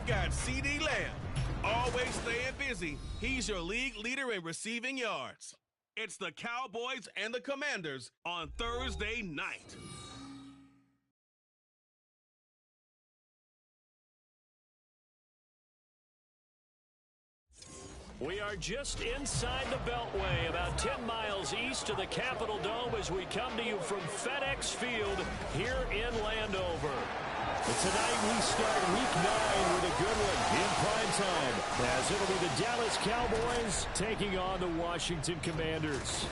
got CeeDee Lamb. Always staying busy, he's your league leader in receiving yards. It's the Cowboys and the Commanders on Thursday night. We are just inside the Beltway, about 10 miles east of the Capitol Dome as we come to you from FedEx Field here in Landover. But tonight we start Week 9 with a good one in prime time, as it'll be the Dallas Cowboys taking on the Washington Commanders.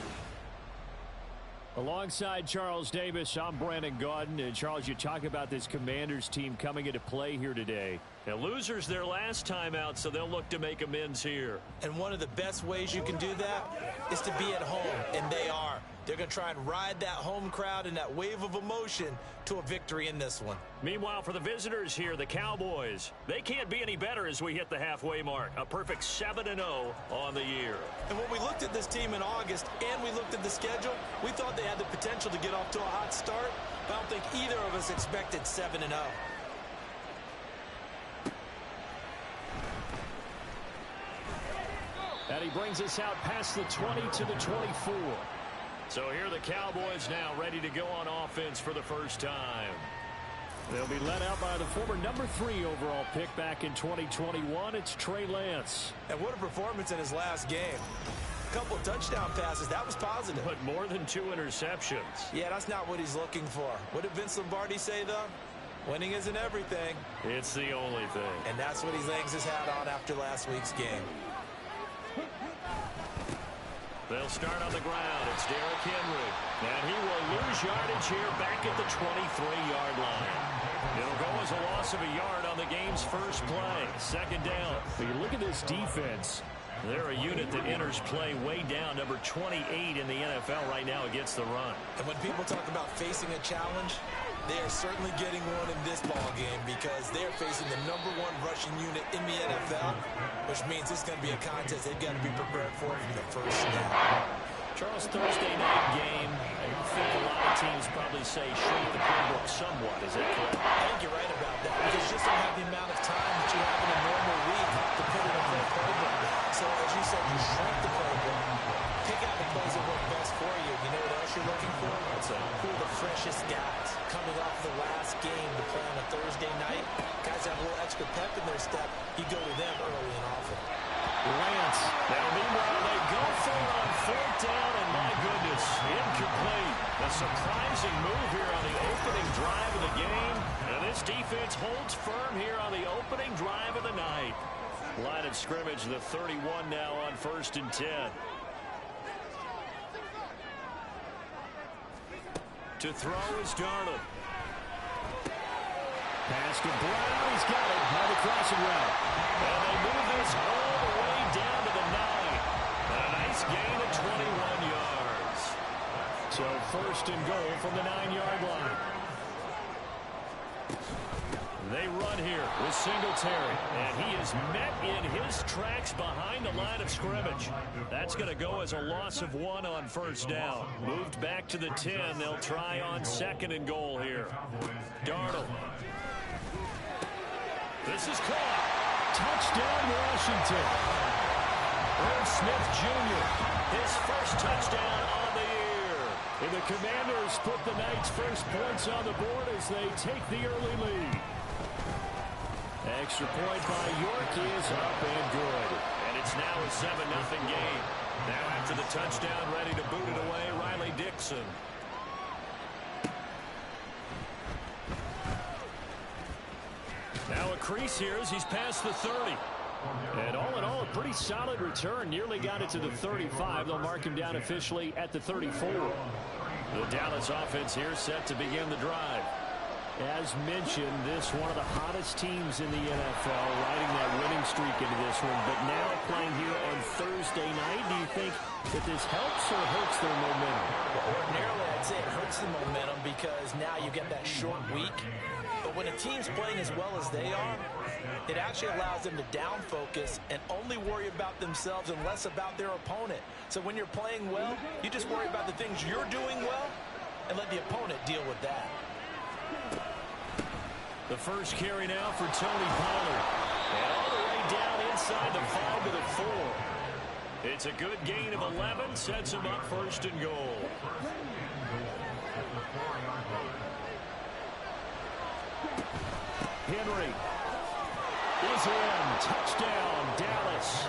Alongside Charles Davis, I'm Brandon Gaudin. And Charles, you talk about this Commanders team coming into play here today. Now, losers their last time out, so they'll look to make amends here. And one of the best ways you can do that is to be at home, and they are. They're going to try and ride that home crowd and that wave of emotion to a victory in this one. Meanwhile, for the visitors here, the Cowboys, they can't be any better as we hit the halfway mark. A perfect 7-0 on the year. And when we looked at this team in August and we looked at the schedule, we thought they had the potential to get off to a hot start, but I don't think either of us expected 7-0. And he brings us out past the 20 to the 24. So here are the Cowboys now ready to go on offense for the first time. They'll be led out by the former number 3 overall pick back in 2021. It's Trey Lance. And what a performance in his last game. A couple touchdown passes. That was positive. But more than 2 interceptions. Yeah, that's not what he's looking for. What did Vince Lombardi say, though? Winning isn't everything. It's the only thing. And that's what he hangs his hat on after last week's game. They'll start on the ground. It's Derrick Henry. And he will lose yardage here back at the 23-yard line. It'll go as a loss of a yard on the game's first play. Second down. But you look at this defense. They're a unit that enters play way down, number 28 in the NFL right now against the run. And when people talk about facing a challenge, they are certainly getting one in this ball game because they're facing the number 1 rushing unit in the NFL, which means it's going to be a contest they've got to be prepared for from the first snap. Charles, Thursday night game, I think a lot of teams probably say shrink the playbook somewhat. Is that correct? I think you're right about that because you just don't have the amount of time that you have in a normal week to put in a full playbook. So as you said, you shrink the playbook, pick out the plays that work best for you. You know what else you're looking for? Who are the freshest guys coming off the last game to play on a Thursday night? Guys have a little extra pep in their step. You go to them early and often. Lance. Now, meanwhile, they go for it on 4th down, and my goodness, incomplete. A surprising move here on the opening drive of the game. And this defense holds firm here on the opening drive of the night. Line of scrimmage, the 31 now on 1st and 10. To throw is Darnold. Pass to Brown. He's got it on the crossing route. And they move this all the way down to the 9. And a nice gain of 21 yards. So 1st and goal from the 9-yard line. They run here with Singletary. And he is met in his tracks behind the line of scrimmage. That's going to go as a loss of 1 on 1st down. Moved back to the 10. They'll try on 2nd and goal here. Darnold. This is caught. Touchdown, Washington. Irv Smith Jr., his first touchdown on the year. And the Commanders put the Knights' first points on the board as they take the early lead. Extra point by York is up and good. And it's now a 7-0 game. Now after the touchdown, ready to boot it away, Riley Dixon. Now a crease here as he's past the 30. And all in all, a pretty solid return. Nearly got it to the 35. They'll mark him down officially at the 34. The Dallas offense here set to begin the drive. As mentioned, this one of the hottest teams in the NFL, riding that winning streak into this one. But now playing here on Thursday night, do you think that this helps or hurts their momentum? Well, ordinarily, I'd say it hurts the momentum because now you get that short week. But when a team's playing as well as they are, it actually allows them to down focus and only worry about themselves and less about their opponent. So when you're playing well, you just worry about the things you're doing well and let the opponent deal with that. The first carry now for Tony Pollard. And all the way down inside the 5 to the 4. It's a good gain of 11, sets him up first and goal. Henry is in. Touchdown, Dallas.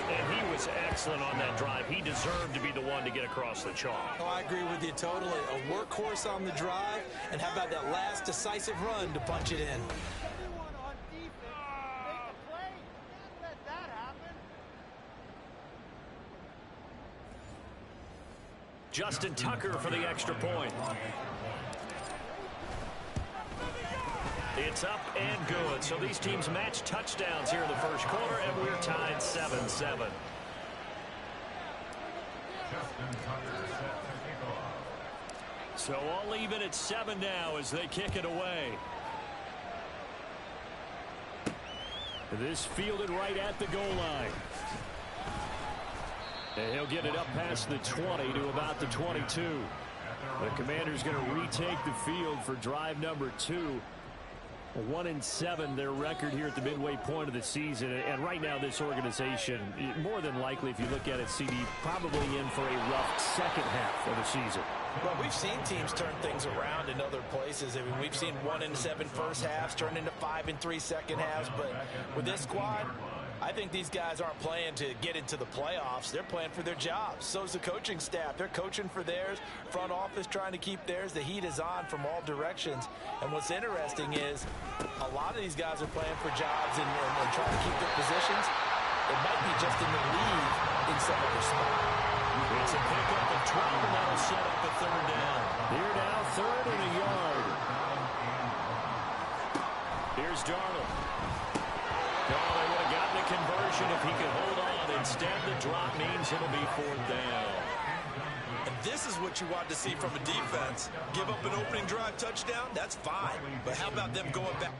And he was excellent on that drive. He deserved to be the one to get across the chalk. Oh, I agree with you totally. A workhorse on the drive, and how about that last decisive run to punch it in? Justin Tucker for the extra point. It's up and good. So these teams match touchdowns here in the first quarter, and we're tied 7-7. So all even at 7 now as they kick it away. This fielded right at the goal line. And he'll get it up past the 20 to about the 22. The Commanders going to retake the field for drive number 2. 1-7 their record here at the midway point of the season, and right now this organization, more than likely, if you look at it, CD, probably in for a rough second half of the season. Well, we've seen teams turn things around in other places. I mean, we've seen 1-7 first halves turn into 5-3 second halves, but with this squad, I think these guys aren't playing to get into the playoffs. They're playing for their jobs. So's the coaching staff. They're coaching for theirs. Front office trying to keep theirs. The heat is on from all directions. And what's interesting is a lot of these guys are playing for jobs and trying to keep their positions. It might be just in the league in some other spot. It's a pickup of 12, and that'll set up a third down. Here now, 3rd and a yard. Here's Darnold. No, they would have gotten a conversion if he could hold on. Instead, the drop means it'll be 4th down. And this is what you want to see from a defense. Give up an opening drive touchdown, that's fine. But how about them going back?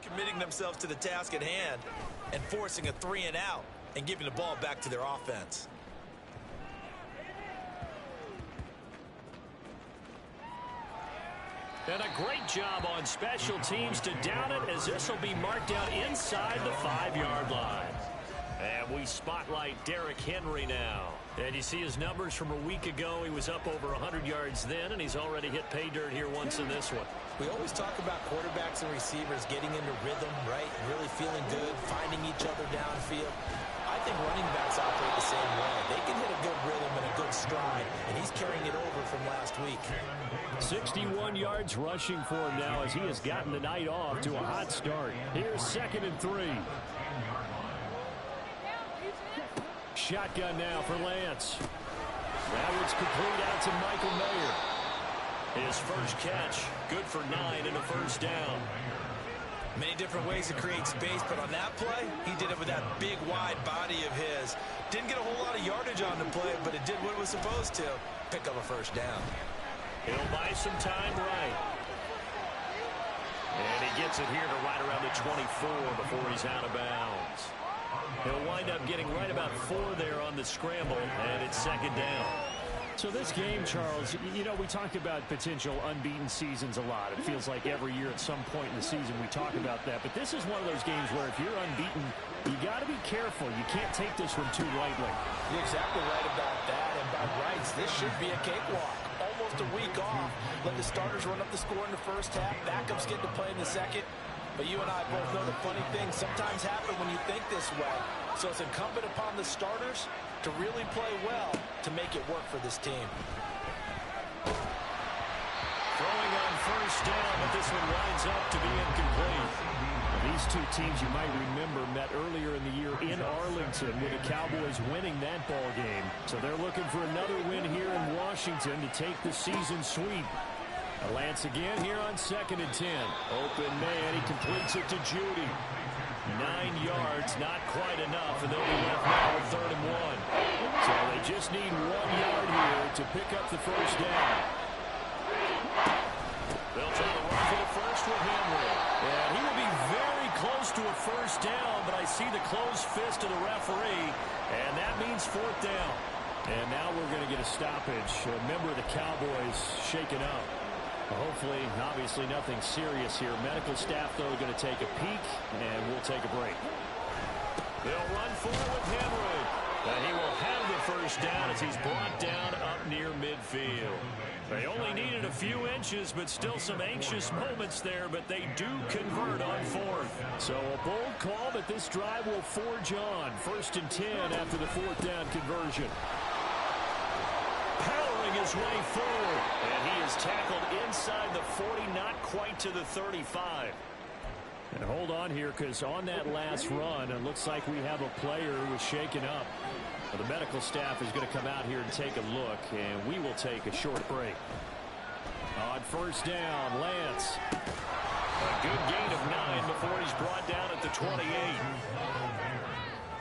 Committing themselves to the task at hand and forcing a 3-and-out and giving the ball back to their offense. And a great job on special teams to down it, as this will be marked out inside the 5-yard line. And we spotlight Derrick Henry now. And you see his numbers from a week ago. He was up over 100 yards then, and he's already hit pay dirt here once in this one. We always talk about quarterbacks and receivers getting into rhythm, right? Really feeling good, finding each other downfield. I think running backs operate the same way. They can hit a good rhythm and a good stride, and he's carrying it over from last week. 61 yards rushing for him now as he has gotten the night off to a hot start. Here's 2nd and 3. Shotgun now for Lance. That one's complete out to Michael Mayer. His first catch, good for 9 and a first down. Many different ways to create space, but on that play, he did it with that big, wide body of his. Didn't get a whole lot of yardage on the play, but it did what it was supposed to. Pick up a first down. He'll buy some time right. And he gets it here to right around the 24 before he's out of bounds. He'll wind up getting right about 4 there on the scramble, and it's 2nd down. So this game, Charles, you know, we talk about potential unbeaten seasons a lot. It feels like every year at some point in the season we talk about that. But this is one of those games where if you're unbeaten, you got to be careful. You can't take this one too lightly. You're exactly right about that. And by rights, this should be a cakewalk. Almost a week off. Let the starters run up the score in the first half. Backups get to play in the second. But you and I both know the funny things sometimes happen when you think this way. So it's incumbent upon the starters to really play well to make it work for this team. Throwing on first down, but this one winds up to be incomplete. These two teams, you might remember, met earlier in the year in Arlington with the Cowboys winning that ball game. So they're looking for another win here in Washington to take the season sweep. Lance again here on 2nd and 10. Open man, he completes it to Judy. 9 yards, not quite enough, and they'll be left now with 3rd and 1. So they just need 1 yard here to pick up the first down. They'll try to run for the first with Henry. And he will be very close to a first down, but I see the closed fist of the referee, and that means 4th down. And now we're going to get a stoppage. A member of the Cowboys shaken up. Hopefully, obviously nothing serious here. Medical staff, though, going to take a peek, and we'll take a break. They'll run forward with Henry. And he will have the first down as he's brought down up near midfield. They only needed a few inches, but still some anxious moments there, but they do convert on 4th. So a bold call that this drive will forge on. 1st and 10 after the 4th down conversion. Powering his way forward, and he is tackled inside the 40, not quite to the 35. And hold on here, because on that last run, it looks like we have a player who was shaken up. Well, the medical staff is going to come out here and take a look, and we will take a short break. On first down, Lance. A good gain of 9 before he's brought down at the 28.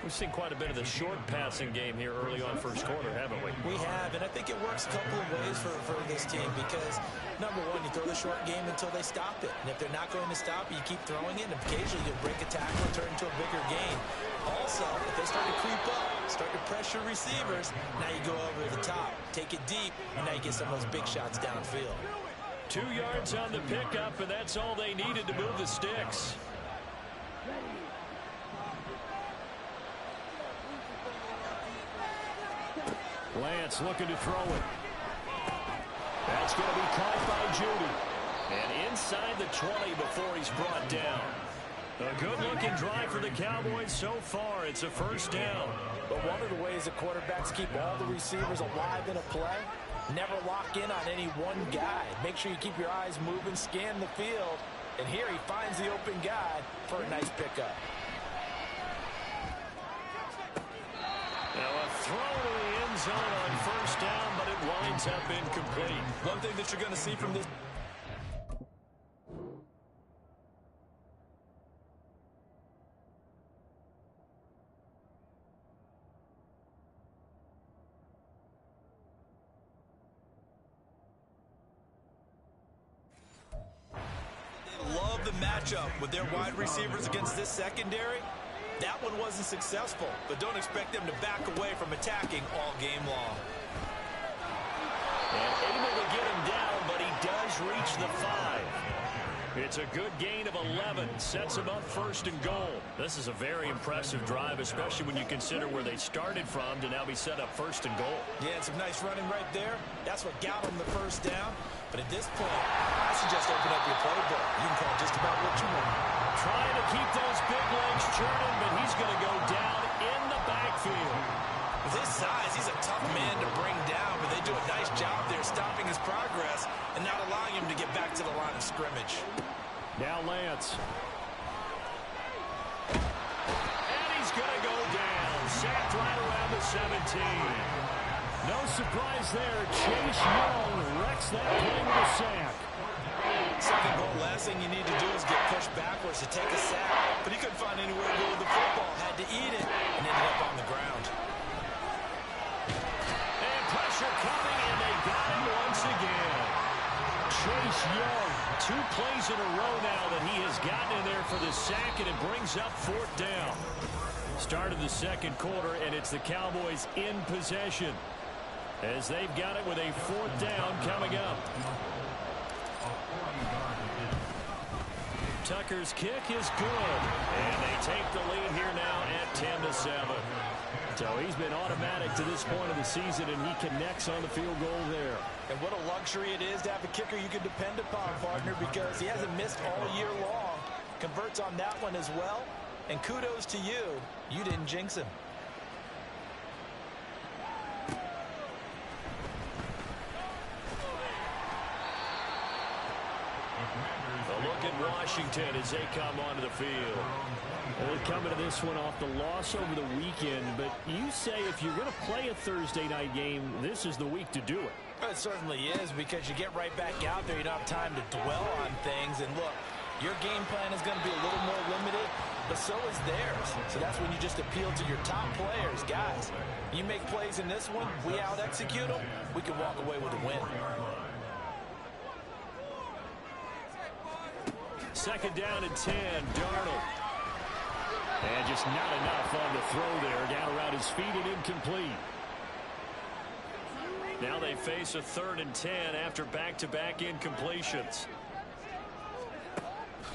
We've seen quite a bit of the short passing game here early on first quarter, haven't we? We have, and I think it works a couple of ways for this team because, number one, you throw the short game until they stop it. And if they're not going to stop it, you keep throwing it, and occasionally you'll break a tackle and turn into a bigger gain. Also, if they start to creep up, start to pressure receivers, now you go over the top, take it deep, and now you get some of those big shots downfield. 2 yards on the pickup, and that's all they needed to move the sticks. Lance looking to throw it. That's going to be caught by Judy. And inside the 20 before he's brought down. A good-looking drive for the Cowboys so far. It's a first down. But one of the ways the quarterbacks keep all the receivers alive in a play, never lock in on any one guy. Make sure you keep your eyes moving, scan the field. And here he finds the open guy for a nice pickup. Now a throw to the end zone on first down, but it winds up incomplete. One thing that you're going to see from this. Love the matchup with their wide receivers against this secondary. That one wasn't successful, but don't expect them to back away from attacking all game long. And able to get him down, but he does reach the 5. It's a good gain of 11. Sets him up first and goal. This is a very impressive drive, especially when you consider where they started from to now be set up first and goal. Yeah, and some nice running right there. That's what got him the first down. But at this point, I suggest open up your playbook. You can call just about what you want. Trying to keep those big legs churning, but he's going to go down in the backfield. With his size, he's a tough man to bring down, but they do a nice job there stopping his progress and not allowing him to get back to the line of scrimmage. Now Lance. And he's going to go down. Sacked right around the 17. No surprise there. Chase Young wrecks that play with a sack. Second goal, last thing you need to do is get pushed backwards to take a sack. But he couldn't find anywhere to go with the football. Had to eat it and ended up on the ground. And pressure coming, and they got him once again. Chase Young, 2 plays in a row now that he has gotten in there for the sack, and it brings up 4th down. Start of the second quarter, and it's the Cowboys in possession as they've got it with a 4th down coming up. Tucker's kick is good, and they take the lead here now at 10-7. So he's been automatic to this point of the season, and he connects on the field goal there. And what a luxury it is to have a kicker you can depend upon, partner, because he hasn't missed all year long. Converts on that one as well, and kudos to you. You didn't jinx him. A look at Washington as they come onto the field. Well, coming to this one off the loss over the weekend, but you say if you're going to play a Thursday night game, this is the week to do it. It certainly is, because you get right back out there. You don't have time to dwell on things. And look, your game plan is going to be a little more limited, but so is theirs. So that's when you just appeal to your top players. Guys, you make plays in this one, we out-execute them, we can walk away with a win. Second down and 10, Darnold. And just not enough on the throw there. Down around his feet and incomplete. Now they face a 3rd and 10 after back-to-back incompletions.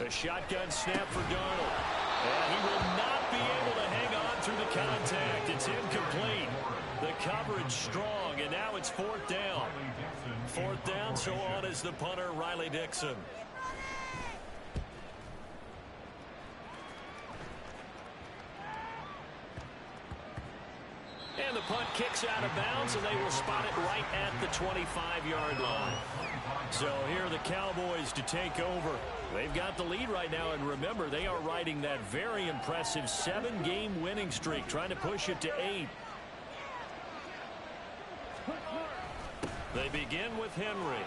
A shotgun snap for Darnold. And he will not be able to hang on through the contact. It's incomplete. The coverage strong, and now it's 4th down. 4th down, so on is the punter, Riley Dixon. And the punt kicks out of bounds, and they will spot it right at the 25-yard line. So here are the Cowboys to take over. They've got the lead right now, and remember, they are riding that very impressive 7-game winning streak, trying to push it to 8. They begin with Henry.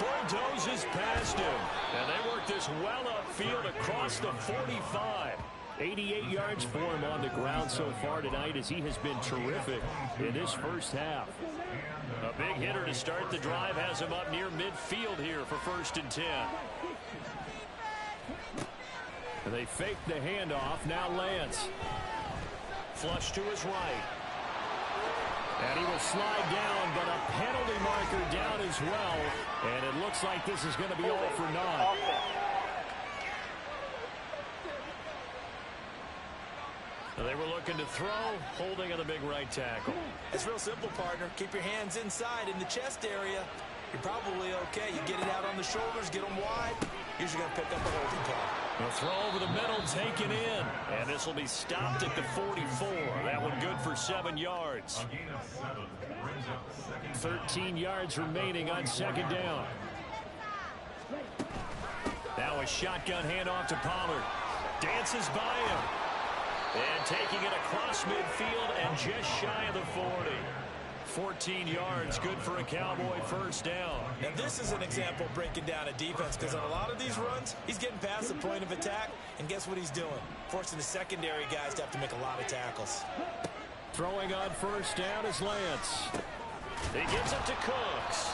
Bulldozes past him, and they work this well upfield across the 45. 88 yards for him on the ground so far tonight, as he has been terrific in this first half. A big hitter to start the drive has him up near midfield here for 1st and 10. They fake the handoff. Now Lance. Flush to his right. And he will slide down, but a penalty marker down as well. And it looks like this is going to be all for naught. They were looking to throw, holding on the big right tackle. It's real simple, partner. Keep your hands inside in the chest area. You're probably okay. You get it out on the shoulders, get them wide. Usually going to pick up a holding call. A throw over the middle, taken in. And this will be stopped at the 44. That one good for 7 yards. 13 yards remaining on 2nd down. Now a shotgun handoff to Pollard. Dances by him. And taking it across midfield and just shy of the 40. 14 yards, good for a Cowboy 1st down. Now this is an example of breaking down a defense, because on a lot of these runs, he's getting past the point of attack, and guess what he's doing? Forcing the secondary guys to have to make a lot of tackles. Throwing on 1st down is Lance. He gives it to Cooks.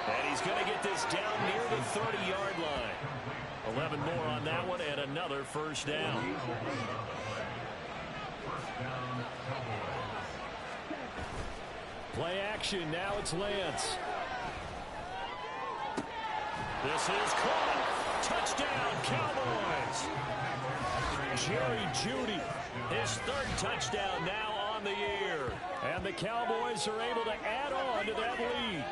And he's going to get this down near the 30-yard line. 11 more on that one, and another 1st down. Play action, now it's Lance. This is caught. Touchdown, Cowboys. Jerry Jeudy, his 3rd touchdown now on the year. And the Cowboys are able to add on to that lead.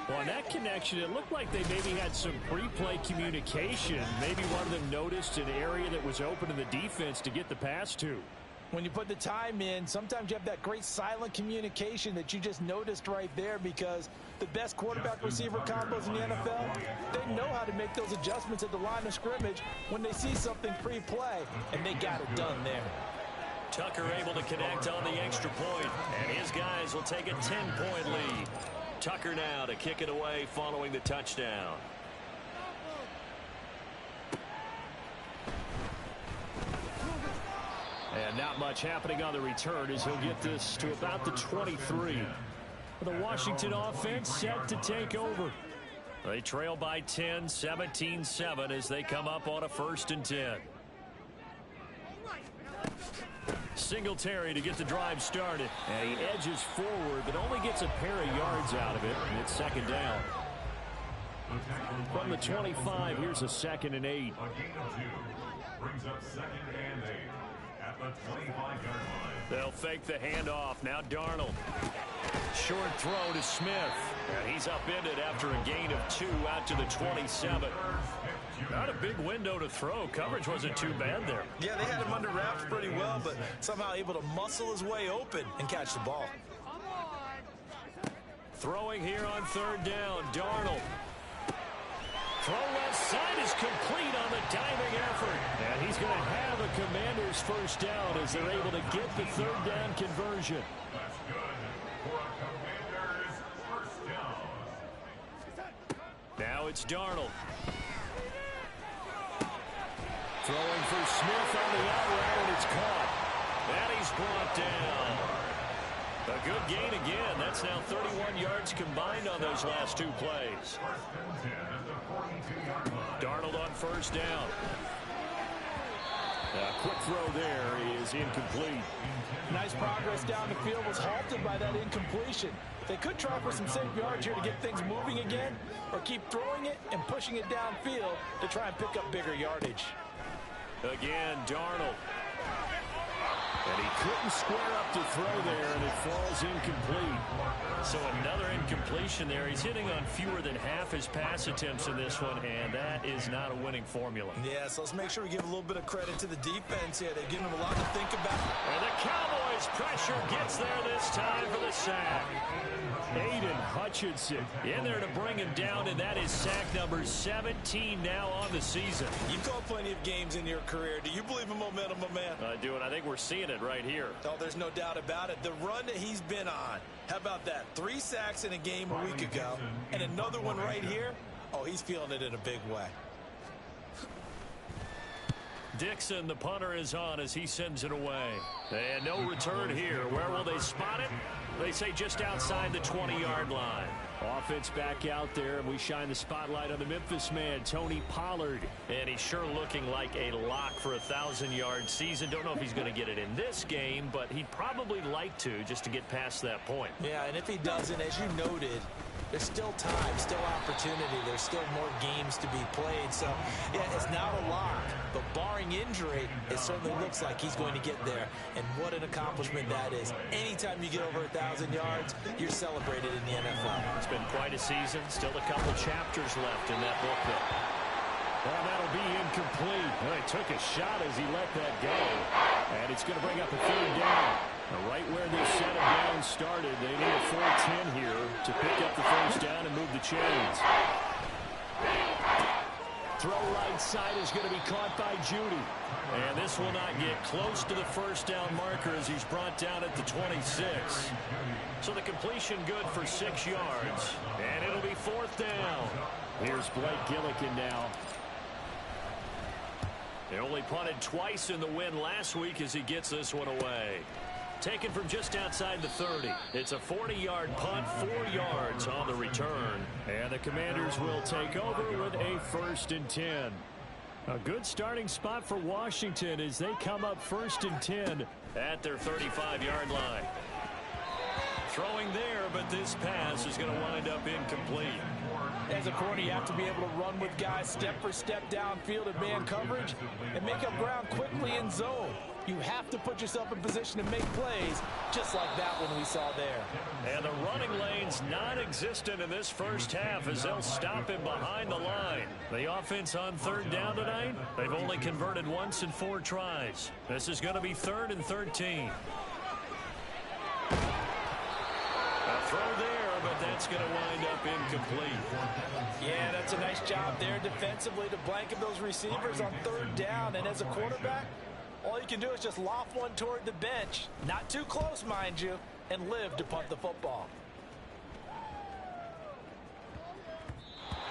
Well, on that connection, it looked like they maybe had some pre-play communication. Maybe one of them noticed an area that was open in the defense to get the pass to. When you put the time in, sometimes you have that great silent communication that you just noticed right there, because the best quarterback-receiver combos in the NFL, they know how to make those adjustments at the line of scrimmage when they see something pre-play, and they got it done there. Tucker able to connect on the extra point, and his guys will take a 10-point lead. Tucker now to kick it away following the touchdown. And not much happening on the return as he'll get this to about the 23. The Washington offense set to take over. They trail by 10, 17-7 as they come up on a 1st and 10. Singletary to get the drive started. And he edges forward, but only gets a pair of yards out of it. And it's 2nd down. From the 25, here's a 2nd and 8. A gain of 2 brings up 2nd and 8 at the 25-yard line. They'll fake the handoff. Now Darnold. Short throw to Smith. And he's upended after a gain of 2 out to the 27. Not a big window to throw. Coverage wasn't too bad there. Yeah, they had him under wraps pretty well, but somehow able to muscle his way open and catch the ball. Throwing here on 3rd down. Darnold. Throw left side is complete on the diving effort. And he's going to have a Commanders 1st down as they're able to get the 3rd down conversion. That's good for a Commanders 1st down. Now it's Darnold. Throwing for Smith on the out route, and it's caught. And he's brought down. A good gain again. That's now 31 yards combined on those last 2 plays. 1st and 10 at the 42-yard line. Darnold on 1st down. A quick throw there is incomplete. Nice progress down the field was halted by that incompletion. They could try for some safe yards here to get things moving again, or keep throwing it and pushing it downfield to try and pick up bigger yardage. Again, Darnold. And he couldn't square up to throw there, and it falls incomplete. So another incompletion there. He's hitting on fewer than half his pass attempts in this one, and that is not a winning formula. Yeah, so let's make sure we give a little bit of credit to the defense here. They're giving them a lot to think about. And the Cowboys pressure gets there this time for the sack. Aiden Hutchinson in there to bring him down, and that is sack number 17 now on the season. You've called plenty of games in your career. Do you believe in momentum, my man? I do, and I think we're seeing it right here. Oh, there's no doubt about it. The run that he's been on. How about that? 3 sacks in a game a week ago, and another one right here. Oh, he's feeling it in a big way. Dixon, the punter, is on as he sends it away. And no return here. Where will they spot it? They say just outside the 20-yard line. Offense back out there, and we shine the spotlight on the Memphis man, Tony Pollard. And he's sure looking like a lock for a 1,000-yard season. Don't know if he's going to get it in this game, but he'd probably like to just to get past that point. Yeah, and if he doesn't, as you noted, there's still time, still opportunity. There's still more games to be played. So, yeah, it's not a lock. But barring injury, it certainly looks like he's going to get there. And what an accomplishment that is. Anytime you get over 1,000 yards, you're celebrated in the NFL. It's been quite a season. Still a couple chapters left in that book there. Well, that'll be incomplete. Well, he took a shot as he let that go. And it's going to bring up a 3rd down. Right where they set him down started. They need a 4-10 here to pick up the 1st down and move the chains. Throw right side is going to be caught by Judy. And this will not get close to the 1st down marker as he's brought down at the 26. So the completion good for 6 yards. And it'll be 4th down. Here's Blake Gillikin now. They only punted twice in the win last week as he gets this one away. Taken from just outside the 30. It's a 40-yard punt, 4 yards on the return. And the Commanders will take over with a 1st and 10. A good starting spot for Washington as they come up 1st and 10 at their 35-yard line. Throwing there, but this pass is going to wind up incomplete. As a corner, you have to be able to run with guys step for step downfield in man coverage and make up ground quickly in zone. You have to put yourself in position to make plays, just like that one we saw there. And the running lane's non-existent in this first half as they'll stop him behind the line. The offense on third down tonight, they've only converted once in 4 tries. This is going to be 3rd and 13. A throw there, but that's going to wind up incomplete. Yeah, that's a nice job there defensively to blanket those receivers on third down. And as a quarterback, all you can do is just loft one toward the bench. Not too close, mind you, and live to punt the football.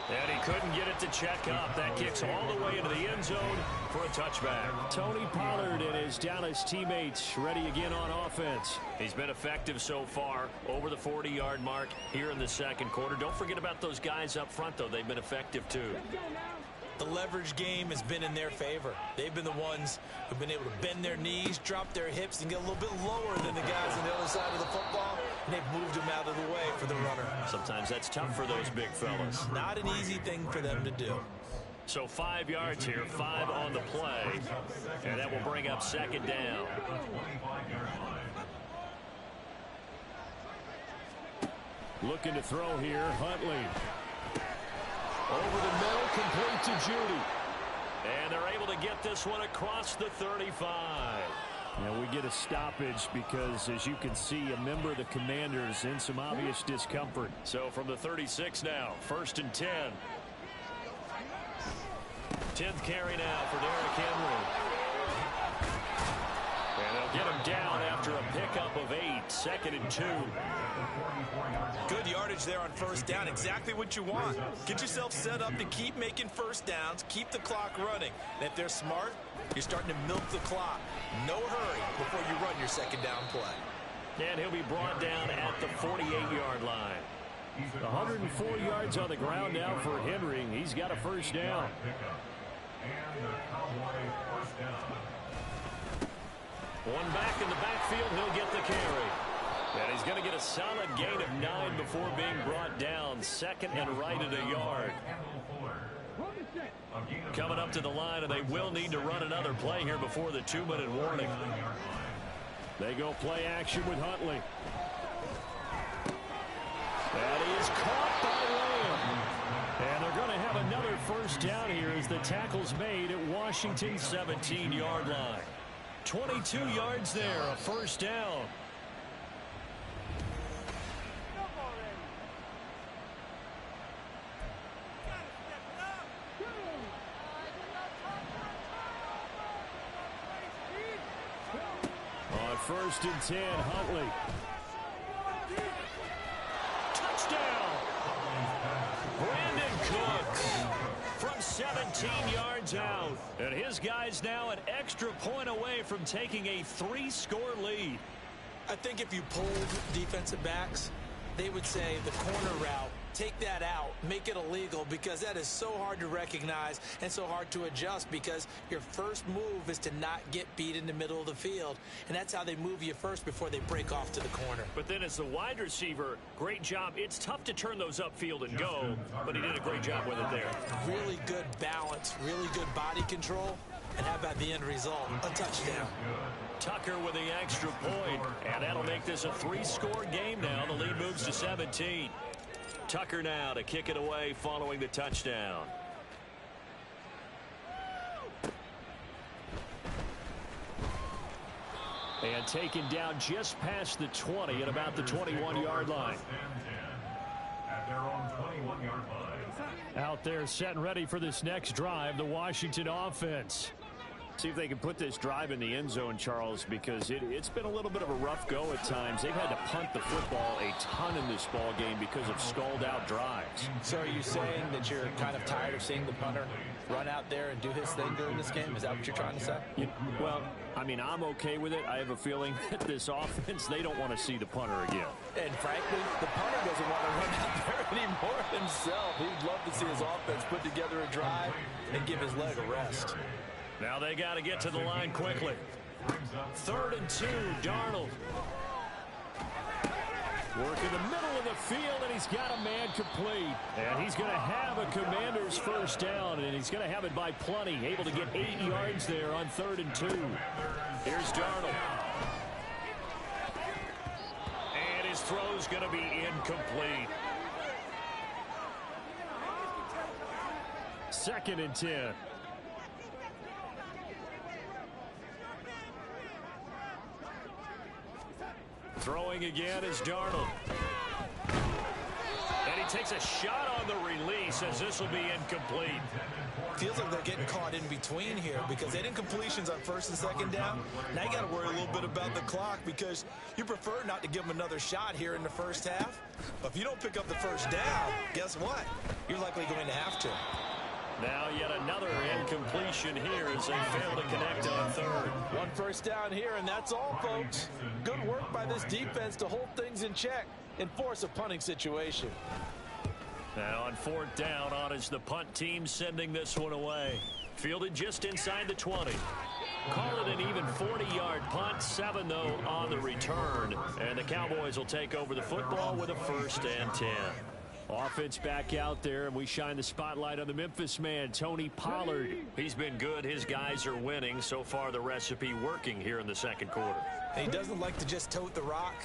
And he couldn't get it to check up. That kicks all the way into the end zone for a touchback. Tony Pollard and his Dallas teammates ready again on offense. He's been effective so far, over the 40-yard mark here in the second quarter. Don't forget about those guys up front, though. They've been effective, too. The leverage game has been in their favor. They've been the ones who've been able to bend their knees, drop their hips, and get a little bit lower than the guys on the other side of the football, and they've moved them out of the way for the runner. Sometimes that's tough for those big fellas. Not an easy thing for them to do. So 5 yards here, 5 on the play, and that will bring up second down. Looking to throw here, Huntley. Over the middle, complete to Judy. And they're able to get this one across the 35. And we get a stoppage because, as you can see, a member of the Commanders in some obvious discomfort. So from the 36 now, 1st and 10. 10th carry now for Derrick Henry. And they'll get him down after a pickup of 8, 2nd and 2. Good yardage there on first down. Exactly what you want. Get yourself set up to keep making first downs, keep the clock running. And if they're smart, you're starting to milk the clock. No hurry before you run your second down play. And he'll be brought down at the 48-yard line. 104 yards on the ground now for Henry. He's got a first down. One back in the backfield, he'll get the carry. And he's going to get a solid gain of 9 before being brought down. 2nd and right at a yard. Coming up to the line, and they will need to run another play here before the 2-minute warning. They go play action with Huntley. That is caught by Lamb. And they're going to have another first down here as the tackle's made at Washington's 17-yard line. 22 yards there, a first down. On 1st and 10, Huntley. Touchdown! Brandon Cooks from 17 yards out. And his guys now an extra point away from taking a 3-score lead. I think if you polled defensive backs, they would say the corner route, take that out, make it illegal, because that is so hard to recognize and so hard to adjust, because your first move is to not get beat in the middle of the field. And that's how they move you first before they break off to the corner. But then as the wide receiver, great job. It's tough to turn those upfield and go, but he did a great job with it there. Really good balance, really good body control. And how about the end result? A touchdown. Tucker with the extra point, and that'll make this a 3-score game now. The lead moves to 17. Tucker now to kick it away following the touchdown. And taken down just past the 20 at about the 21-yard line. At their own 21-yard line. Out there set and ready for this next drive, the Washington offense. See if they can put this drive in the end zone, Charles, because it's been a little bit of a rough go at times. They've had to punt the football a ton in this ball game because of stalled-out drives. So are you saying that you're kind of tired of seeing the punter run out there and do his thing during this game? Is that what you're trying to say? Well, I mean, I'm okay with it. I have a feeling that this offense, they don't want to see the punter again. And frankly, the punter doesn't want to run out there anymore himself. He'd love to see his offense put together a drive and give his leg a rest. Now they got to get to the line quickly. 3rd and 2, Darnold. Work in the middle of the field, and he's got a man complete. And he's going to have a Commanders first down, and he's going to have it by plenty. Able to get 8 yards there on 3rd and 2. Here's Darnold. And his throw's going to be incomplete. 2nd and 10. Throwing again is Darnold. And he takes a shot on the release as this will be incomplete. Feels like they're getting caught in between here because they had incompletions on 1st and 2nd down. Now you got to worry a little bit about the clock because you prefer not to give them another shot here in the first half. But if you don't pick up the first down, guess what? You're likely going to have to. Now yet another incompletion here as they fail to connect on 3rd. 1 first down here, and that's all, folks. Good work by this defense to hold things in check and force a punting situation. Now on 4th down, on is the punt team sending this one away. Fielded just inside the 20. Call it an even 40-yard punt, 7 though on the return. And the Cowboys will take over the football with a 1st and 10. Offense back out there, and we shine the spotlight on the Memphis man, Tony Pollard. He's been good. His guys are winning. So far, the recipe working here in the 2nd quarter. And he doesn't like to just tote the rock.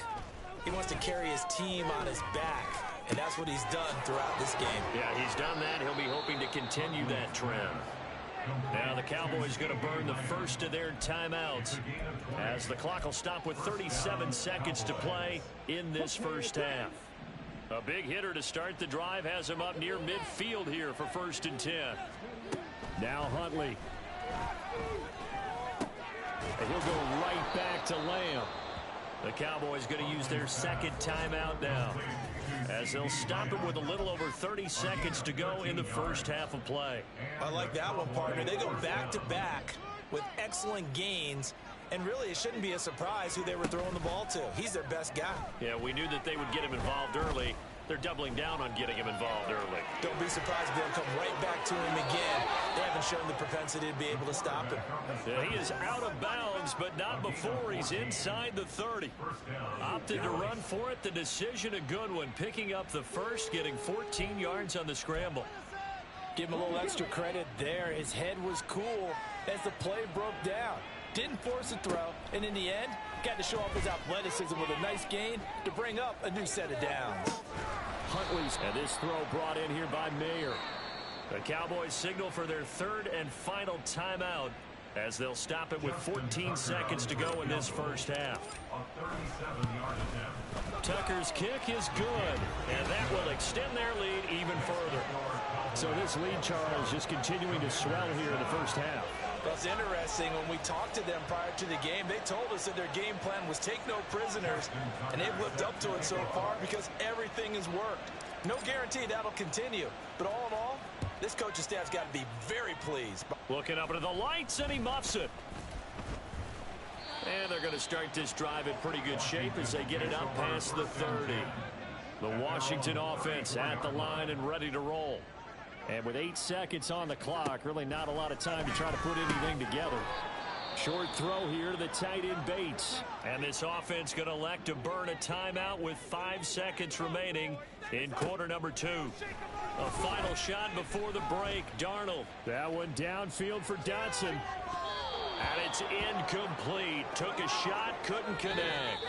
He wants to carry his team on his back, and that's what he's done throughout this game. Yeah, he's done that. He'll be hoping to continue that trend. Now the Cowboys going to burn the first of their timeouts as the clock will stop with 37 seconds to play in this first half. A big hitter to start the drive has him up near midfield here for 1st and 10. Now Huntley. And he'll go right back to Lamb. The Cowboys going to use their 2nd timeout now as they'll stop him with a little over 30 seconds to go in the first half of play. I like that one, partner. They go back-to-back with excellent gains. And really, it shouldn't be a surprise who they were throwing the ball to. He's their best guy. Yeah, we knew that they would get him involved early. They're doubling down on getting him involved early. Don't be surprised if they'll come right back to him again. They haven't shown the propensity to be able to stop him. Yeah, he is out of bounds, but not before he's inside the 30. Opted to run for it. The decision a good one. Picking up the first, getting 14 yards on the scramble. Give him a little extra credit there. His head was cool as the play broke down. Didn't force a throw, and in the end, got to show off his athleticism with a nice gain to bring up a new set of downs. Huntley's, and this throw brought in here by Mayer. The Cowboys signal for their 3rd and final timeout as they'll stop it with 14 seconds to go in this first half. Tucker's kick is good, and that will extend their lead even further. So this lead, Charles, just continuing to swell here in the first half. That's interesting. When we talked to them prior to the game, they told us that their game plan was take no prisoners, and they've lived up to it so far because everything has worked. No guarantee that'll continue, but all in all, this coaching staff's got to be very pleased. Looking up into the lights, and he muffs it. And they're going to start this drive in pretty good shape as they get it up past the 30. The Washington offense at the line and ready to roll. And with 8 seconds on the clock, really not a lot of time to try to put anything together. Short throw here to the tight end Bates. And this offense going to elect to burn a timeout with 5 seconds remaining in quarter number 2. A final shot before the break. Darnold. That one downfield for Dotson. And it's incomplete. Took a shot, couldn't connect.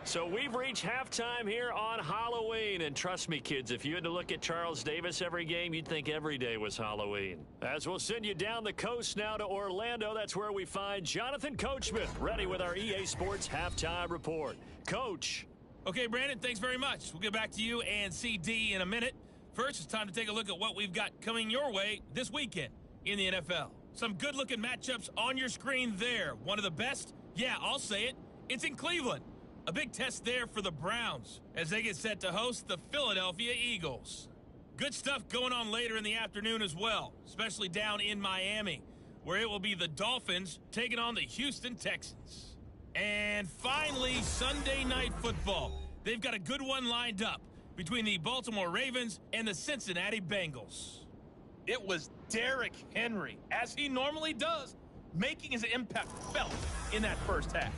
So we've reached halftime here on Halloween. And trust me, kids, if you had to look at Charles Davis every game, you'd think every day was Halloween. As we'll send you down the coast now to Orlando, that's where we find Jonathan Coachman, ready with our EA Sports Halftime Report. Coach. Okay, Brandon, thanks very much. We'll get back to you and CD in a minute. First, it's time to take a look at what we've got coming your way this weekend in the NFL. Some good-looking matchups on your screen there. One of the best? Yeah, I'll say it. It's in Cleveland. A big test there for the Browns as they get set to host the Philadelphia Eagles. Good stuff going on later in the afternoon as well, especially down in Miami, where it will be the Dolphins taking on the Houston Texans. And finally, Sunday Night Football. They've got a good one lined up between the Baltimore Ravens and the Cincinnati Bengals. It was Derrick Henry, as he normally does, making his impact felt in that first half.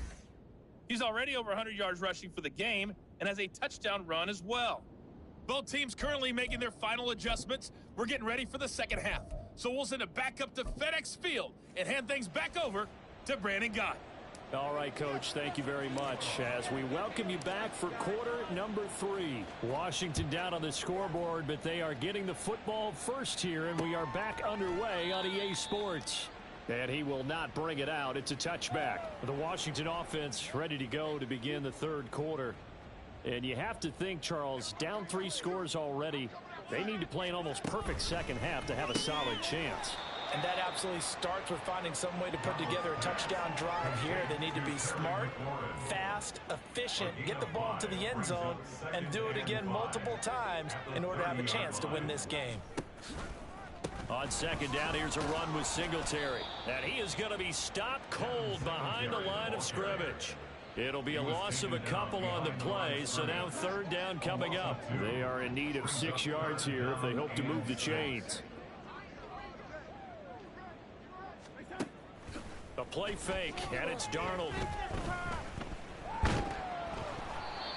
He's already over 100 yards rushing for the game, and has a touchdown run as well. Both teams currently making their final adjustments. We're getting ready for the second half. So we'll send it back up to FedEx Field and hand things back over to Brandon Gott. All right, Coach, thank you very much as we welcome you back for quarter number 3. Washington down on the scoreboard, but they are getting the football first here, and we are back underway on EA Sports. And he will not bring it out. It's a touchback. The Washington offense ready to go to begin the third quarter. And you have to think, Charles, down 3 scores already. They need to play an almost perfect second half to have a solid chance. And that absolutely starts with finding some way to put together a touchdown drive here. They need to be smart, fast, efficient, get the ball to the end zone, and do it again multiple times in order to have a chance to win this game. On second down, here's a run with Singletary. And he is going to be stopped cold behind the line of scrimmage. It'll be a loss of a couple on the play, so now third down coming up. They are in need of 6 yards here if they hope to move the chains. A play fake, and it's Darnold.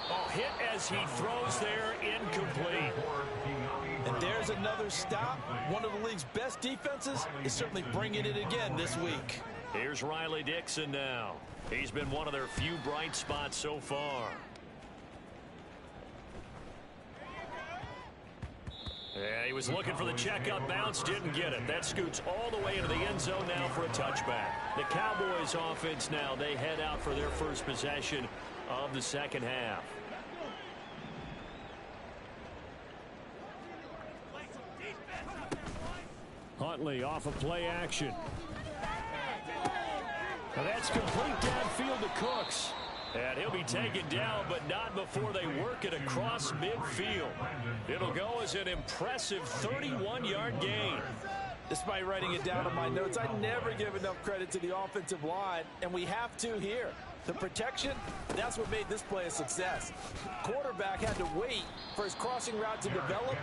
Oh, hit as he throws there, incomplete. And there's another stop. One of the league's best defenses is certainly bringing it again this week. Here's Riley Dixon now. He's been one of their few bright spots so far. Yeah, he was looking for the checkup bounce, didn't get it. That scoots all the way into the end zone now for a touchback. The Cowboys offense now, they head out for their first possession of the second half. Huntley off of play action. Now that's complete downfield to Cooks. And he'll be taken down, but not before they work it across midfield. It'll go as an impressive 31-yard gain. Despite writing it down on my notes, I never give enough credit to the offensive line, and we have to here. The protection, that's what made this play a success. Quarterback had to wait for his crossing route to develop,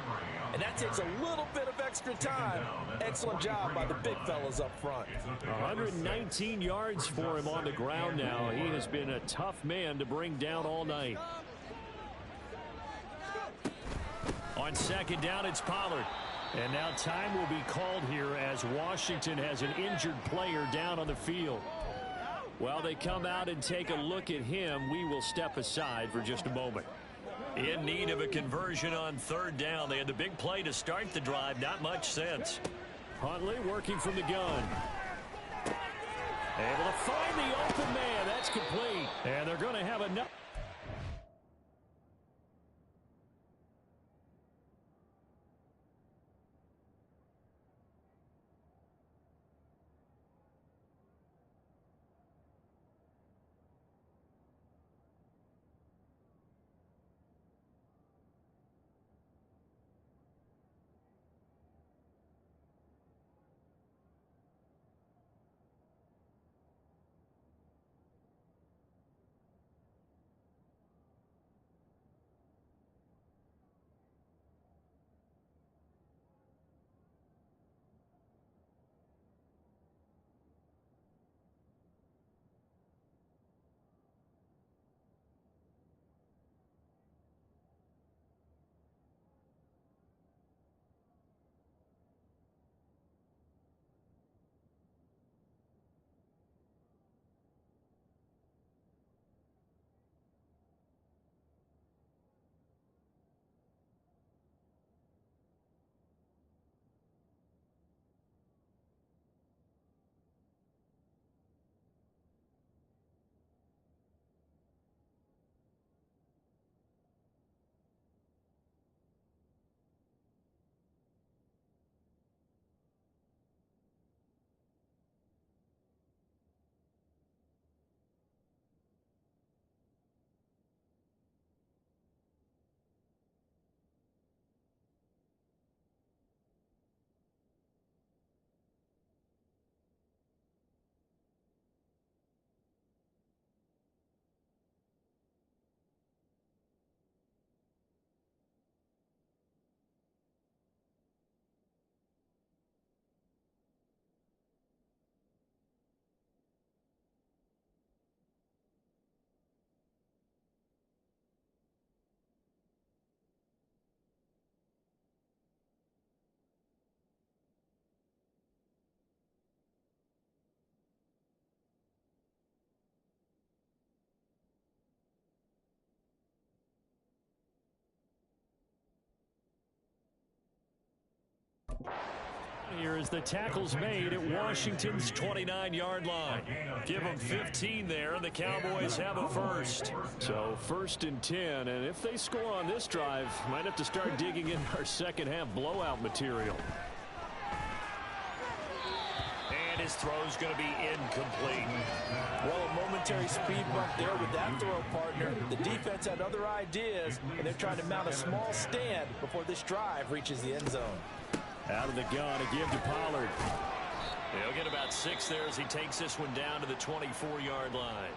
and that takes a little bit of extra time. Excellent job by the big fellas up front. 119 yards for him on the ground now. He has been a tough man to bring down all night. On second down, it's Pollard. And now time will be called here as Washington has an injured player down on the field. While they come out and take a look at him, we will step aside for just a moment. In need of a conversion on third down. They had the big play to start the drive. Not much sense. Huntley working from the gun. Able to find the open man. That's complete. And they're going to have enough. Here is the tackles made at Washington's 29-yard line. Give them 15 there, and the Cowboys have a first. So 1st and 10, and if they score on this drive, might have to start digging in our second-half blowout material. And his throw's going to be incomplete. Well, a momentary speed bump there with that throw, partner. The defense had other ideas, and they're trying to mount a small stand before this drive reaches the end zone. Out of the gun, a give to Pollard. He'll get about 6 there as he takes this one down to the 24-yard line.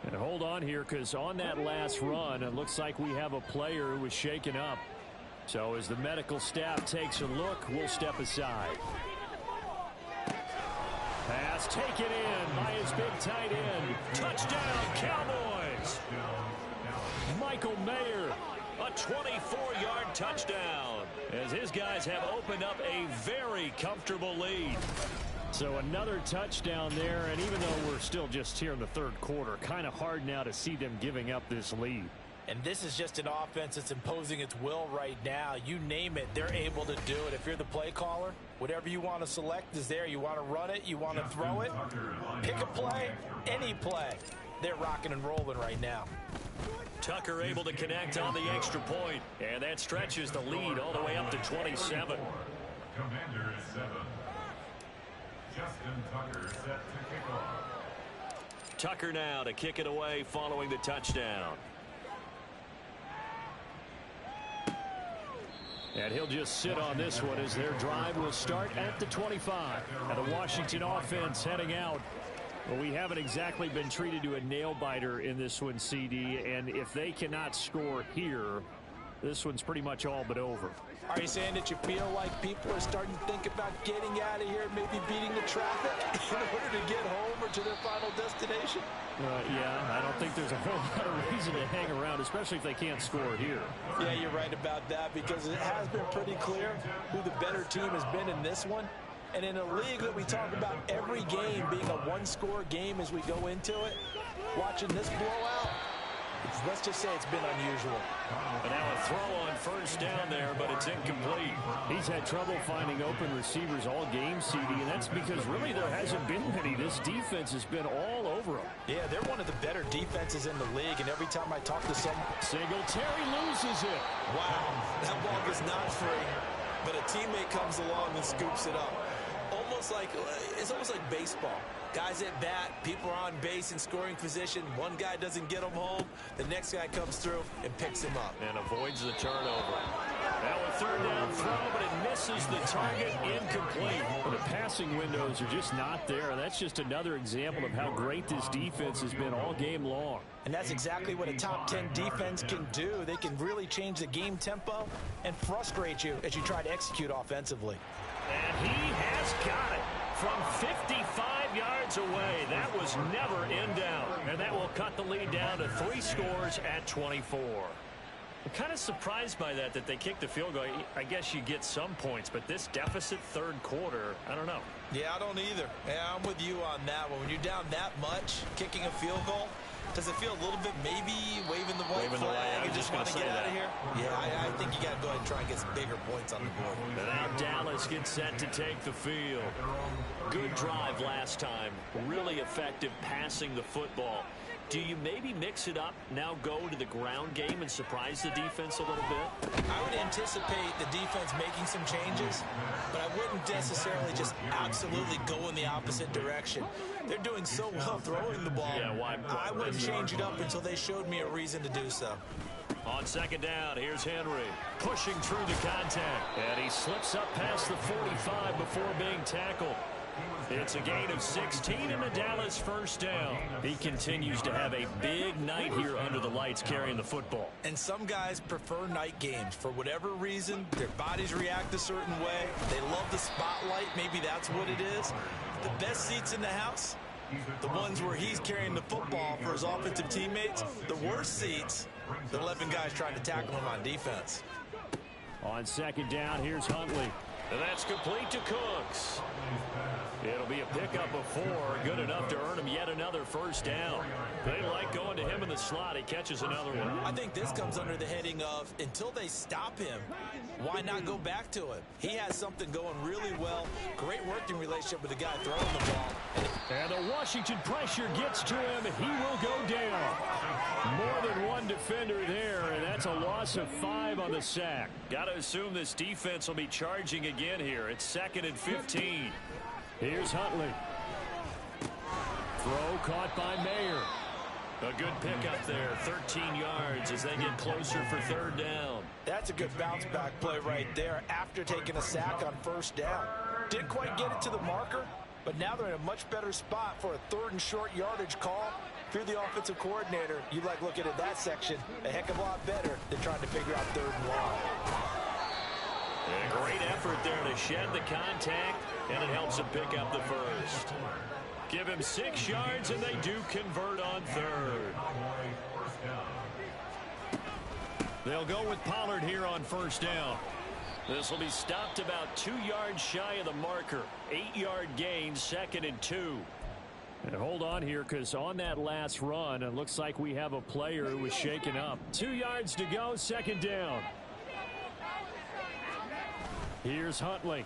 And hold on here, because on that last run, it looks like we have a player who was shaken up. So as the medical staff takes a look, we'll step aside. Pass taken in by his big tight end. Touchdown, Cowboys! Michael Mayer, a 24-yard touchdown, as his guys have opened up a very comfortable lead. So another touchdown there, and even though we're still just here in the 3rd quarter, kind of hard now to see them giving up this lead. And this is just an offense that's imposing its will right now. You name it, they're able to do it. If you're the play caller, whatever you want to select is there. You want to run it, you want to throw it, pick a play, any play. They're rocking and rolling right now. Tucker able to connect on the extra point, and that stretches the lead all the way up to 27. Commanders 7. Justin Tucker set to kick off. Tucker now to kick it away following the touchdown. And he'll just sit on this one as their drive will start at the 25. And the Washington offense heading out. Well, we haven't exactly been treated to a nail-biter in this one, CD, and if they cannot score here, this one's pretty much all but over. Are you saying that you feel like people are starting to think about getting out of here, maybe beating the traffic in order to get home or to their final destination? Yeah, I don't think there's a whole lot of reason to hang around, especially if they can't score here. Yeah, you're right about that, because it has been pretty clear who the better team has been in this one. And in a league that we talk about every game being a one-score game as we go into it, watching this blowout, let's just say it's been unusual. And now a throw on 1st down there, but it's incomplete. He's had trouble finding open receivers all game, CD, and that's because really there hasn't been many. This defense has been all over them. Yeah, they're one of the better defenses in the league, and every time I talk to someone... Singletary loses it. Wow, that ball is not free, but a teammate comes along and scoops it up. It's almost like baseball. Guys at bat, people are on base in scoring position. One guy doesn't get them home. The next guy comes through and picks him up. And avoids the turnover. Now a 3rd down throw, but it misses the target, incomplete. Well, the passing windows are just not there. That's just another example of how great this defense has been all game long. And that's exactly what a top 10 defense can do. They can really change the game tempo and frustrate you as you try to execute offensively. And he has got it from 55 yards away. That was never in doubt. And that will cut the lead down to 3 scores at 24. I'm kind of surprised by that they kicked the field goal. I guess you get some points, but this deficit 3rd quarter, I don't know. Yeah, I don't either. Yeah, I'm with you on that one. When you're down that much, kicking a field goal, does it feel a little bit maybe waving the white flag and just want to get out of here? Yeah, I think you got to go ahead and try and get some bigger points on the board. And now Dallas gets set to take the field. Good drive last time. Really effective passing the football. Do you maybe mix it up, now go to the ground game and surprise the defense a little bit? I would anticipate the defense making some changes, but I wouldn't necessarily just absolutely go in the opposite direction. They're doing so well throwing the ball. Yeah, why I wouldn't change it up until they showed me a reason to do so. On 2nd down, here's Henry pushing through the contact. And he slips up past the 45 before being tackled. It's a gain of 16 and a Dallas 1st down. He continues to have a big night here under the lights carrying the football. And some guys prefer night games. For whatever reason, their bodies react a certain way. They love the spotlight. Maybe that's what it is. The best seats in the house, the ones where he's carrying the football for his offensive teammates. The worst seats, the 11 guys trying to tackle him on defense. On 2nd down, here's Huntley. And that's complete to Cooks. It'll be a pickup of 4, good enough to earn him yet another first down. They like going to him in the slot. He catches another one. I think this comes under the heading of until they stop him, why not go back to him? He has something going really well. Great working relationship with the guy throwing the ball. And the Washington pressure gets to him. He will go down. More than one defender there, and that's a loss of 5 on the sack. Got to assume this defense will be charging again here. It's 2nd and 15. Here's Huntley. Throw caught by Mayer. A good pickup there, 13 yards as they get closer for 3rd down. That's a good bounce back play right there after taking a sack on 1st down. Didn't quite get it to the marker, but now they're in a much better spot for a 3rd and short yardage call. If you're the offensive coordinator, you like looking at that section a heck of a lot better than trying to figure out 3rd and long. A great effort there to shed the contact, and it helps him pick up the first. Give him 6 yards, and they do convert on 3rd. They'll go with Pollard here on 1st down. This will be stopped about 2 yards shy of the marker. 8-yard gain, 2nd and 2. And hold on here, because on that last run, it looks like we have a player who was shaken up. 2 yards to go, 2nd down. Here's Huntley.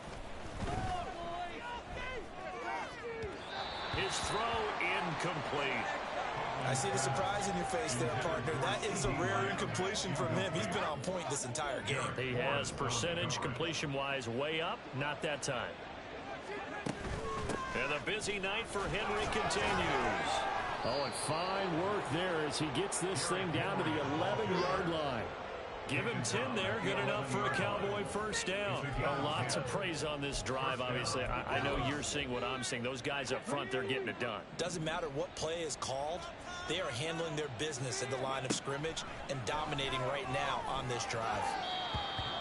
His throw incomplete. I see the surprise in your face there, partner. That is a rare incompletion from him. He's been on point this entire game. He has percentage completion-wise way up, not that time. And the busy night for Henry continues. Oh, and fine work there as he gets this thing down to the 11-yard line. Give him 10 there, good enough for a Cowboy first down. A lot to praise on this drive, obviously. I know you're seeing what I'm seeing. Those guys up front, they're getting it done. Doesn't matter what play is called. They are handling their business at the line of scrimmage and dominating right now on this drive.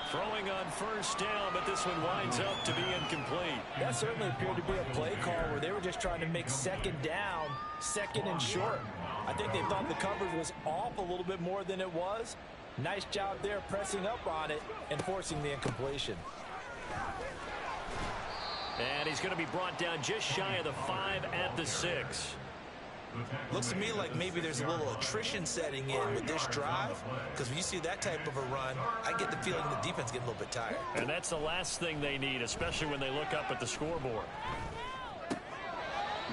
Throwing on first down, but this one winds up to be incomplete. That certainly appeared to be a play call where they were just trying to make 2nd down, 2nd and short. I think they thought the coverage was off a little bit more than it was. Nice job there pressing up on it and forcing the incompletion. And he's going to be brought down just shy of the 5 at the 6. Looks to me like maybe there's a little attrition setting in with this drive, because when you see that type of a run, I get the feeling the defense getting a little bit tired. And that's the last thing they need, especially when they look up at the scoreboard.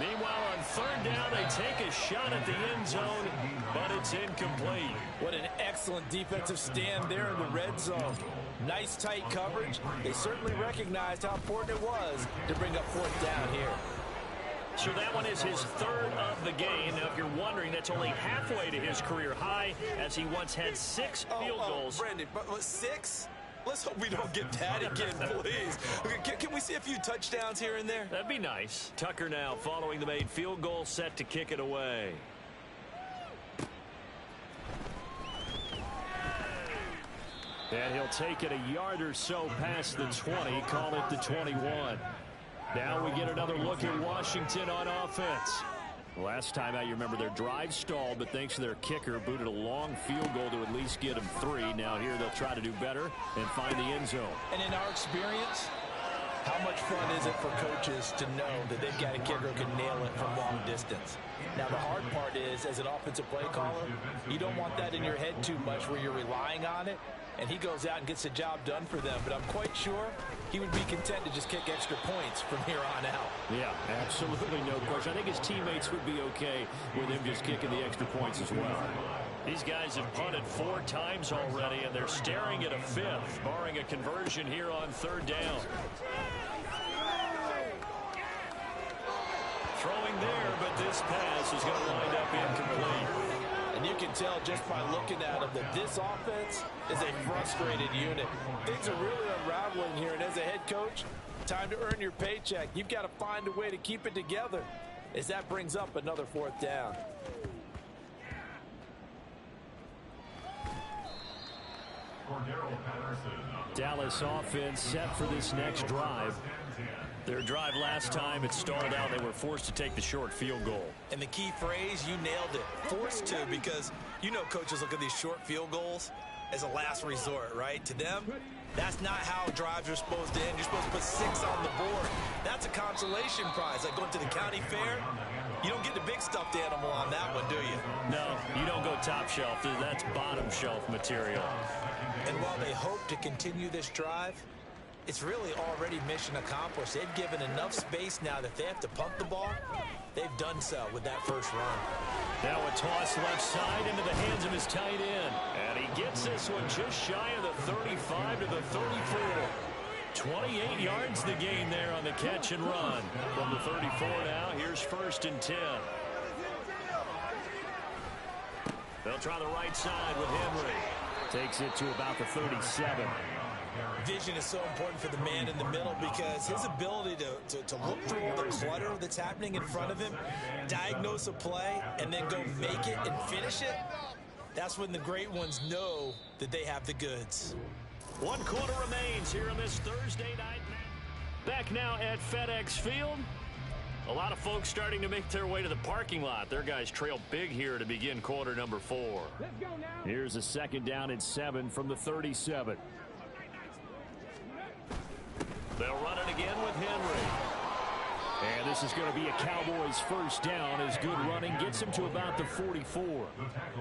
Meanwhile, on 3rd down, they take a shot at the end zone, but it's incomplete. What an excellent defensive stand there in the red zone. Nice tight coverage. They certainly recognized how important it was to bring up 4th down here. So that one is his 3rd of the game. Now, if you're wondering, that's only halfway to his career high, as he once had 6 field goals. Brandon, but 6? Let's hope we don't get that again, please. Can we see a few touchdowns here and there? That'd be nice. Tucker now following the made field goal, set to kick it away. And he'll take it a yard or so past the 20, call it the 21. Now we get another look at Washington on offense. Last time out, you remember their drive stalled, but thanks to their kicker, booted a long field goal to at least get them 3. Now here they'll try to do better and find the end zone. And in our experience, how much fun is it for coaches to know that they've got a kicker who can nail it from long distance? Now the hard part is, as an offensive play caller, you don't want that in your head too much where you're relying on it. And he goes out and gets the job done for them. But I'm quite sure he would be content to just kick extra points from here on out. Yeah, absolutely no question. I think his teammates would be okay with him just kicking the extra points as well. These guys have punted 4 times already, and they're staring at a 5th, barring a conversion here on 3rd down. Throwing there, but this pass is going to wind up incomplete. And you can tell just by looking at him that this offense is a frustrated unit. Things are really unraveling here, and as a head coach, time to earn your paycheck. You've got to find a way to keep it together as that brings up another 4th down. Dallas offense set for this next drive. Their drive last time, it stalled out. They were forced to take the short field goal. And the key phrase, you nailed it. Forced to, because you know coaches look at these short field goals as a last resort, right? To them, That's not how drives are supposed to end. You're supposed to put 6 on the board. That's a consolation prize, like going to the county fair. You don't get the big stuffed animal on that one, do you? No, you don't go top shelf. That's bottom shelf material. And while they hope to continue this drive, it's really already mission accomplished. They've given enough space now that they have to pump the ball. They've done so with that first run. Now a toss left side into the hands of his tight end. And he gets this one just shy of the 35 to the 34. 28 yards the gain there on the catch and run. From the 34 now, here's 1st and 10. They'll try the right side with Henry. Takes it to about the 37. Vision is so important for the man in the middle because his ability to look through all the clutter that's happening in front of him, diagnose a play, and then go make it and finish it, that's when the great ones know that they have the goods. 1 quarter remains here on this Thursday night. Back now at FedEx Field. A lot of folks starting to make their way to the parking lot. Their guys trail big here to begin quarter number 4. Here's a 2nd down and 7 from the 37. They'll run it again with Henry. And this is going to be a Cowboys 1st down as good running gets him to about the 44.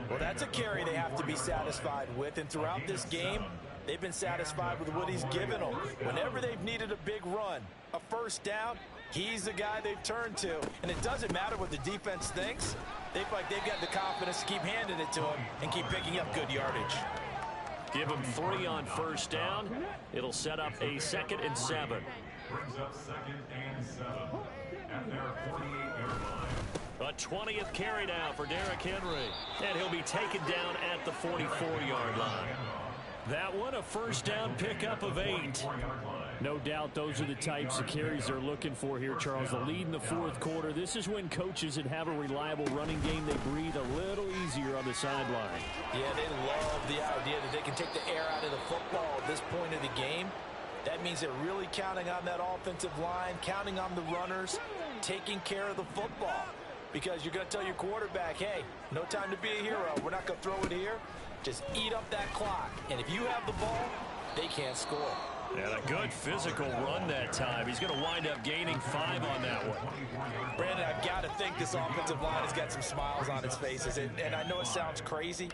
Well, that's a carry they have to be satisfied with. And throughout this game, they've been satisfied with what he's given them. Whenever they've needed a big run, a 1st down, he's the guy they've turned to. And it doesn't matter what the defense thinks. They feel like they've got the confidence to keep handing it to him and keep picking up good yardage. Give him 3 on 1st down. It'll set up a 2nd and 7. Brings up 2nd and 7 at their 48-yard line. A 20th carry now for Derrick Henry. And he'll be taken down at the 44-yard line. That one a 1st down pickup of 8. No doubt those are the types of carries they're looking for here, Charles. The lead in the 4th quarter. This is when coaches that have a reliable running game, they breathe a little easier on the sideline. Yeah, they love the idea that they can take the air out of the football at this point of the game. That means they're really counting on that offensive line, counting on the runners, taking care of the football. Because you're going to tell your quarterback, hey, no time to be a hero. We're not going to throw it here. Just eat up that clock. And if you have the ball, they can't score. And a good physical run that time. He's going to wind up gaining 5 on that one. Brandon, I've got to think this offensive line has got some smiles on its faces. And I know it sounds crazy,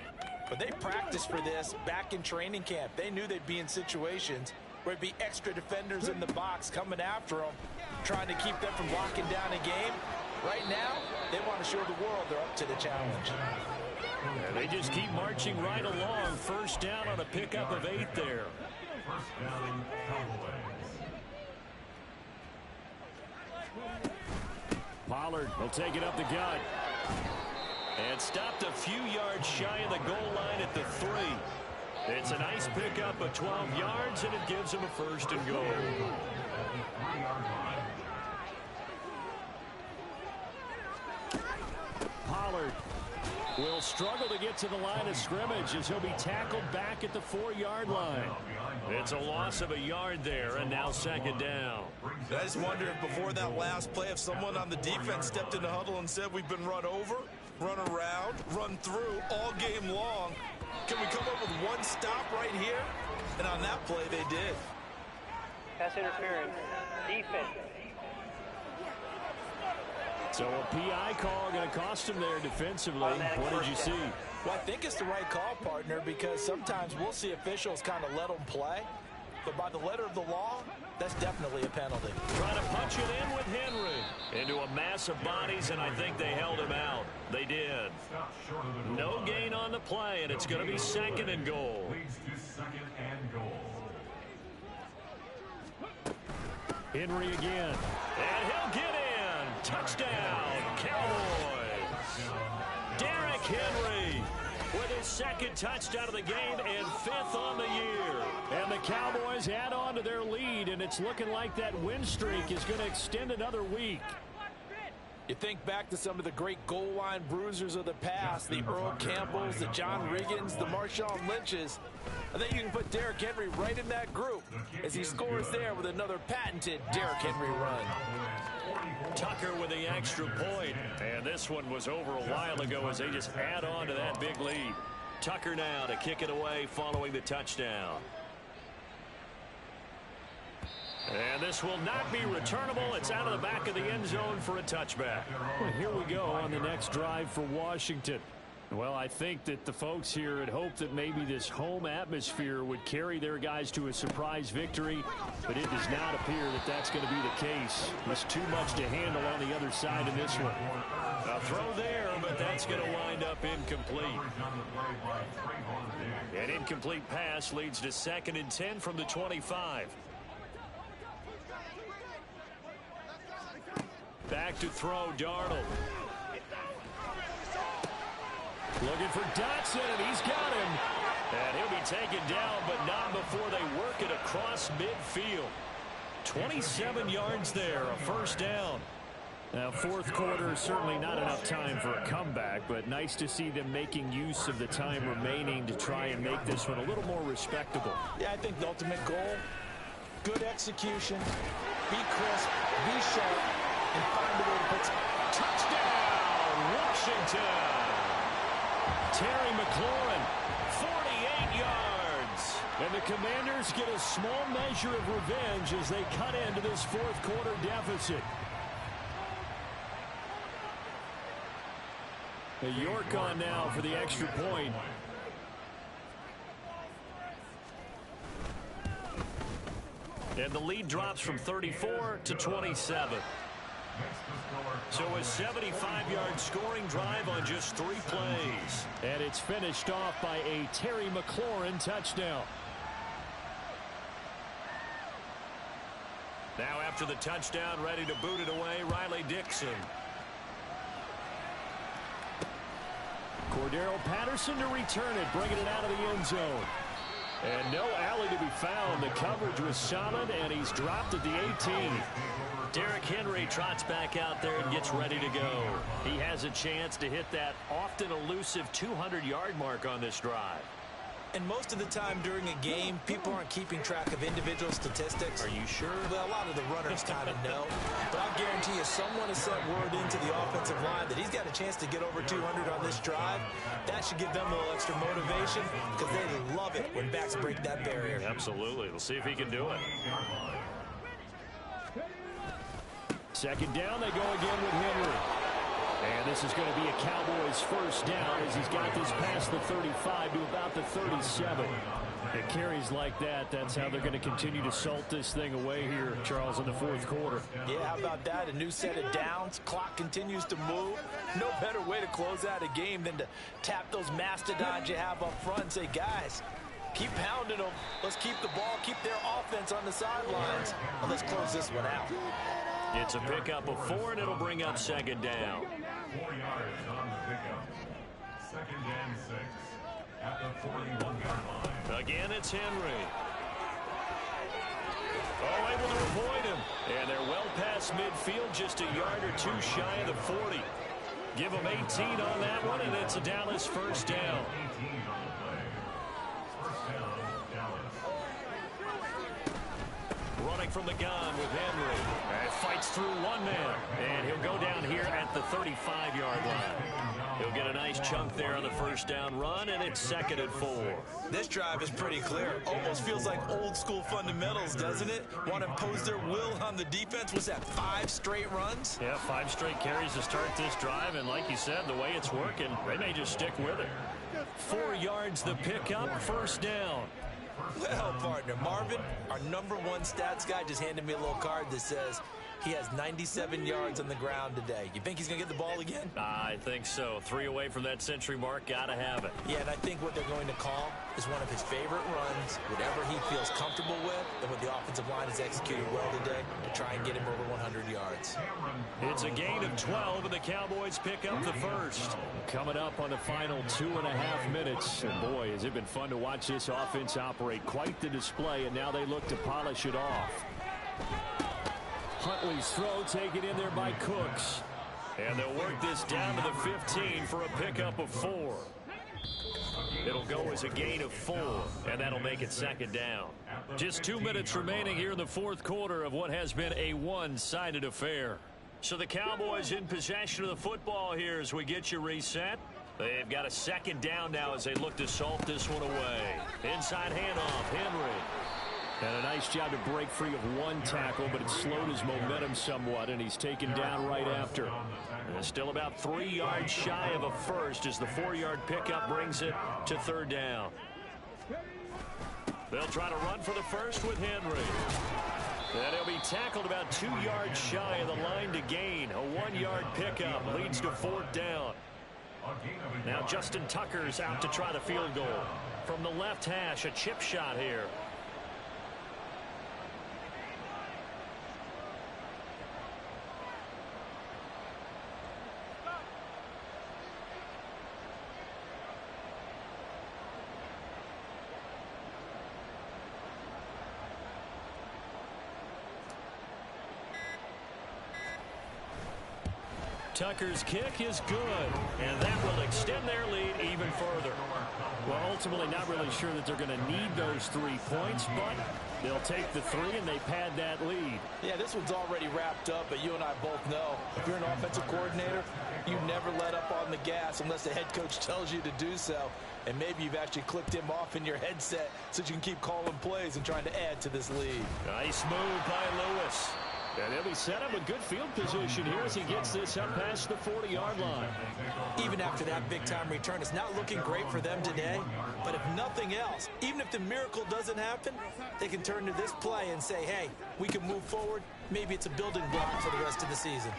but they practiced for this back in training camp. They knew they'd be in situations where it'd be extra defenders in the box coming after them, trying to keep them from locking down a game. Right now, they want to show the world they're up to the challenge. And they just keep marching right along. 1st down on a pickup of 8 there. 1st down, Cowboys. Pollard will take it up the gut. And stopped a few yards shy of the goal line at the 3. It's a nice pickup of 12 yards, and it gives him a 1st and goal. Pollard will struggle to get to the line of scrimmage as he'll be tackled back at the 4-yard line. It's a loss of a yard there, and now 2nd down. I just wonder if before that last play, if someone on the defense stepped in the huddle and said, we've been run over, run around, run through all game long. Can we come up with one stop right here? And on that play, they did. Pass interference. Defense. So a PI call going to cost him there defensively. What did you see? Well, I think it's the right call, partner, because sometimes we'll see officials kind of let them play. But by the letter of the law, that's definitely a penalty. Trying to punch it in with Henry. Into a mass of bodies, and I think they held him out. They did. No gain on the play, and it's going to be 2nd and goal. Leads to 2nd and goal. Henry again. And he'll get in. Touchdown, Cowboys. Derrick Henry with his 2nd touchdown of the game and 5th on the year. And the Cowboys add on to their lead, and it's looking like that win streak is going to extend another week. You think back to some of the great goal line bruisers of the past, the Earl Campbells, the John Riggins, the Marshawn Lynches. I think you can put Derrick Henry right in that group as he scores there with another patented Derrick Henry run. Tucker with the extra point. And this one was over a while ago as they just add on to that big lead. Tucker now to kick it away following the touchdown. And this will not be returnable. It's out of the back of the end zone for a touchback. Well, here we go on the next drive for Washington. Well, I think that the folks here had hoped that maybe this home atmosphere would carry their guys to a surprise victory, but it does not appear that that's going to be the case. There's too much to handle on the other side in this one. A throw there, but that's going to wind up incomplete. An incomplete pass leads to 2nd and 10 from the 25. Back to throw, Darnold. Looking for Dotson, and he's got him. And he'll be taken down, but not before they work it across midfield. 27 yards there, a first down. Now, fourth quarter, certainly not enough time for a comeback, but nice to see them making use of the time remaining to try and make this one a little more respectable. Yeah, I think the ultimate goal, good execution, be crisp, be sharp, and find a way to put Touchdown, Washington. Terry McLaurin, 48 yards. And the Commanders get a small measure of revenge as they cut into this fourth quarter deficit. York on now for the extra point. And the lead drops from 34 to 27. So a 75-yard scoring drive on just 3 plays. And it's finished off by a Terry McLaurin touchdown. Now after the touchdown, ready to boot it away, Riley Dixon. Cordero Patterson to return it, bringing it out of the end zone. And no alley to be found. The coverage was solid, and he's dropped at the 18. Derrick Henry trots back out there and gets ready to go. He has a chance to hit that often elusive 200-yard mark on this drive. And most of the time during a game, people aren't keeping track of individual statistics. Are you sure? Well, a lot of the runners kind of know. But I guarantee you someone has sent word into the offensive line that he's got a chance to get over 200 on this drive. That should give them a little extra motivation because they love it when backs break that barrier. Absolutely. We'll see if he can do it. Second down, they go again with Henry. And this is going to be a Cowboys first down as he's got this past the 35 to about the 37. It carries like that. That's how they're going to continue to salt this thing away here, Charles, in the fourth quarter. Yeah, how about that? A new set of downs. Clock continues to move. No better way to close out a game than to tap those mastodons you have up front and say, guys, keep pounding them. Let's keep the ball, keep their offense on the sidelines, and let's close this one out. It's a pickup of 4, and it'll bring up second down. 4 yards on the pickup. 2nd and 6 at the 41-yard line. Again, it's Henry. Oh, able to avoid him. And they're well past midfield, just a yard or 2 shy of the 40. Give them 18 on that one, and it's a Dallas first down. 18 on the play. First down, Dallas. Running from the gun with Henry. And fights through one man. And he'll go down here at the 35-yard line. He'll get a nice chunk there on the first down run, and it's 2nd and 4. This drive is pretty clear. Almost feels like old school fundamentals, doesn't it? Want to impose their will on the defense. Was that 5 straight runs? Yeah, 5 straight carries to start this drive, and like you said, the way it's working, they may just stick with it. 4 yards the pickup, first down. Well, partner, Marvin, our #1 stats guy, just handed me a little card that says he has 97 yards on the ground today. You think he's going to get the ball again? I think so. 3 away from that century mark. Got to have it. Yeah, and I think what they're going to call is one of his favorite runs, whatever he feels comfortable with, and what the offensive line has executed well today to try and get him over 100 yards. It's a gain of 12, and the Cowboys pick up the first. Coming up on the final 2.5 minutes. And boy, has it been fun to watch this offense operate. Quite the display, and now they look to polish it off. Huntley's throw taken in there by Cooks. And they'll work this down to the 15 for a pickup of 4. It'll go as a gain of 4, and that'll make it 2nd down. Just 2 minutes remaining here in the fourth quarter of what has been a one-sided affair. So the Cowboys in possession of the football here as we get you reset. They've got a 2nd down now as they look to salt this one away. Inside handoff, Henry. And a nice job to break free of one tackle, but it slowed his momentum somewhat, and he's taken down right after. And still about 3 yards shy of a first as the 4-yard pickup brings it to third down. They'll try to run for the first with Henry. And he'll be tackled about 2 yards shy of the line to gain. A 1-yard pickup leads to fourth down. Now Justin Tucker's out to try the field goal. From the left hash, a chip shot here. Tucker's kick is good, and that will extend their lead even further. Well, ultimately not really sure that they're going to need those 3 points, but they'll take the 3 and they pad that lead. Yeah, this one's already wrapped up, but you and I both know if you're an offensive coordinator, you never let up on the gas unless the head coach tells you to do so. And maybe you've actually clicked him off in your headset so you can keep calling plays and trying to add to this lead. Nice move by Lewis. And he'll be set up a good field position here as he gets this up past the 40-yard line. Even after that big-time return, it's not looking great for them today. But if nothing else, even if the miracle doesn't happen, they can turn to this play and say, hey, we can move forward. Maybe it's a building block for the rest of the season.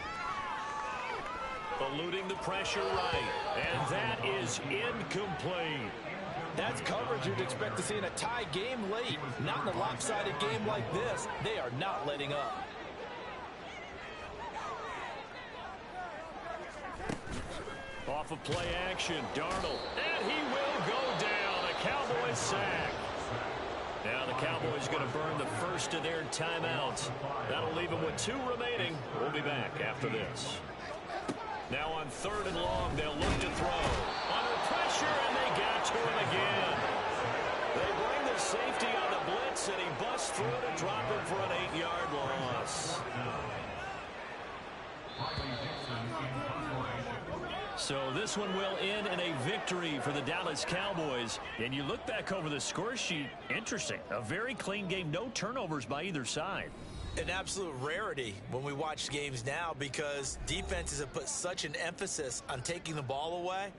Eluding the pressure right. And that is incomplete. That's coverage you'd expect to see in a tie game late. Not in a lopsided game like this. They are not letting up. Off of play action, Darnold. And he will go down. A Cowboys sack. Now the Cowboys going to burn the first of their timeouts. That'll leave them with 2 remaining. We'll be back after this. Now on 3rd and long, they'll look to throw. Under pressure, and they got to him again. They bring the safety on the blitz, and he busts through to drop him for an 8-yard loss. So this one will end in a victory for the Dallas Cowboys. And you look back over the score sheet, interesting. A very clean game, no turnovers by either side. An absolute rarity when we watch games now because defenses have put such an emphasis on taking the ball away.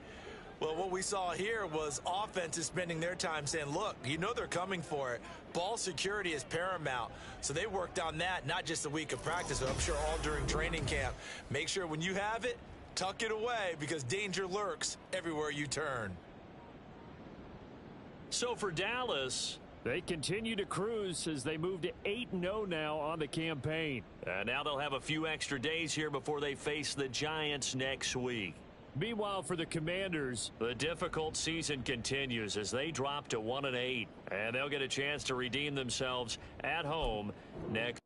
Well, what we saw here was offenses spending their time saying, look, you know they're coming for it. Ball security is paramount. So they worked on that, not just a week of practice, but I'm sure all during training camp. Make sure when you have it, tuck it away because danger lurks everywhere you turn. So for Dallas, they continue to cruise as they move to 8-0 now on the campaign. Now they'll have a few extra days here before they face the Giants next week. Meanwhile, for the Commanders, the difficult season continues as they drop to 1-8, and they'll get a chance to redeem themselves at home next.